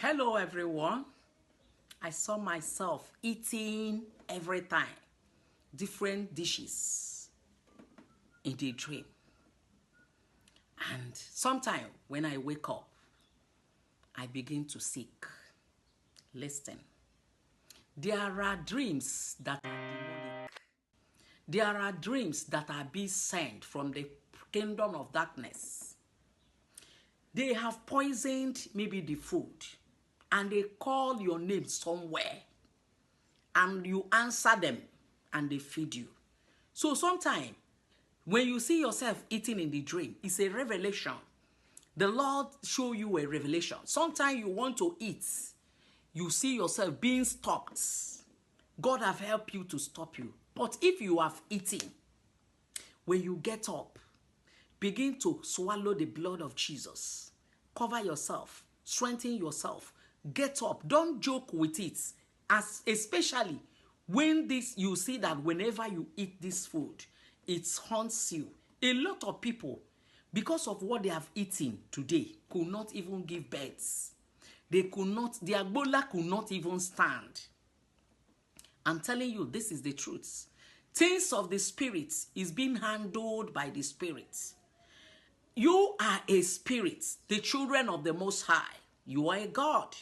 Hello everyone. I saw myself eating every time different dishes in the dream. And sometime when I wake up, I begin to seek. Listen. There are dreams that are demonic. There are dreams that are being sent from the kingdom of darkness. They have poisoned maybe the food, and they call your name somewhere, and you answer them, and they feed you. So sometimes, when you see yourself eating in the dream, it's a revelation. The Lord show you a revelation. Sometimes you want to eat, you see yourself being stopped. God have helped you to stop you. But if you have eaten, when you get up, begin to swallow the blood of Jesus. Cover yourself, strengthen yourself, get up. Don't joke with it, especially when you see that whenever you eat this food, it haunts you. A lot of people, because of what they have eaten today, could not even give birth. Their Ebola could not even stand. I'm telling you, this is the truth. Things of the spirit is being handled by the spirit. You are a spirit, the children of the Most High. You are a God.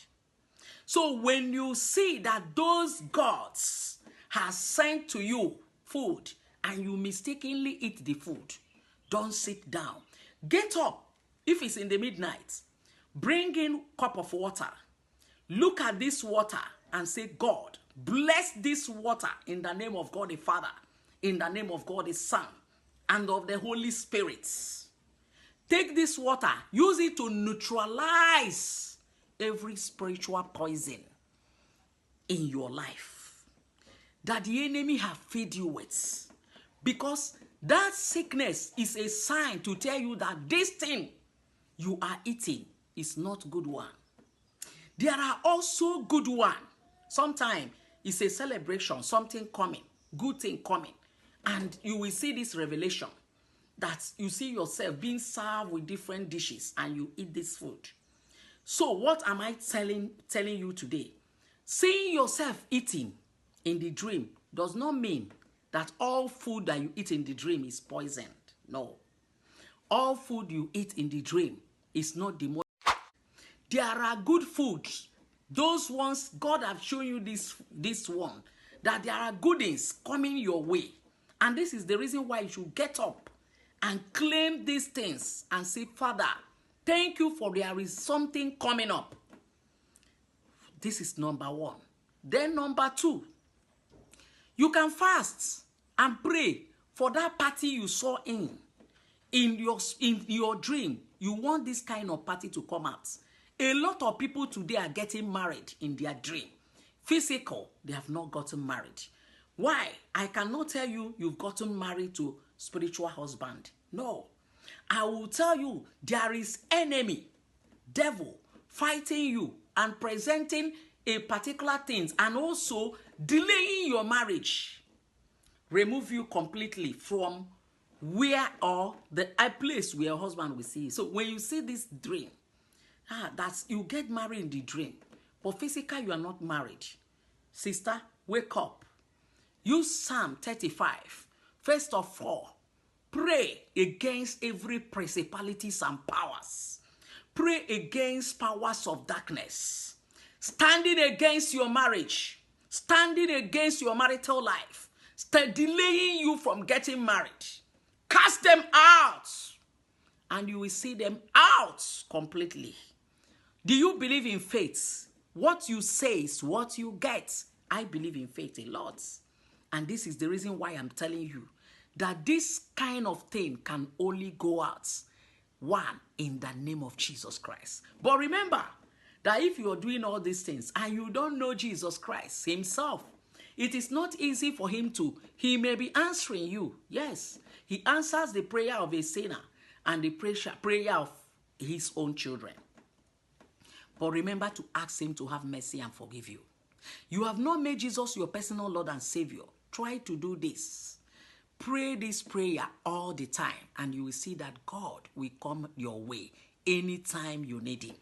So when you see that those gods have sent to you food and you mistakenly eat the food, don't sit down. Get up. If it's in the midnight, bring in a cup of water. Look at this water and say, God, bless this water in the name of God the Father, in the name of God the Son, and of the Holy Spirit. Take this water, use it to neutralize every spiritual poison in your life that the enemy have fed you with. Because that sickness is a sign to tell you that this thing you are eating is not good one. There are also good one. Sometimes it's a celebration, something coming, good thing coming. And you will see this revelation that you see yourself being served with different dishes and you eat this food. So what am I telling you today? Seeing yourself eating in the dream does not mean that all food that you eat in the dream is poisoned. No. All food you eat in the dream is not demonic. There are good foods. Those ones, God have shown you this one, that there are goodies coming your way. And this is the reason why you should get up and claim these things and say, Father, thank you for there is something coming up. This is number one. Then number two, you can fast and pray for that party you saw in your dream. You want this kind of party to come out. A lot of people today are getting married in their dream. Physical, they have not gotten married. Why? I cannot tell you you've gotten married to spiritual husband. No. I will tell you there is enemy, devil, fighting you and presenting a particular thing and also delaying your marriage. Remove you completely from where or the place where your husband will see you. So when you see this dream, that's you get married in the dream, but physically you are not married. Sister, wake up. Use Psalm 35. First of all, pray against every principalities and powers. Pray against powers of darkness. Standing against your marriage. Standing against your marital life. Delaying you from getting married. Cast them out. And you will see them out completely. Do you believe in faith? What you say is what you get. I believe in faith a lot. And this is the reason why I'm telling you that this kind of thing can only go out. One, in the name of Jesus Christ. But remember that if you are doing all these things and you don't know Jesus Christ himself, it is not easy for him he may be answering you. Yes, he answers the prayer of a sinner and the prayer of his own children. But remember to ask him to have mercy and forgive you. You have not made Jesus your personal Lord and Savior. Try to do this. Pray this prayer all the time and you will see that God will come your way anytime you need him.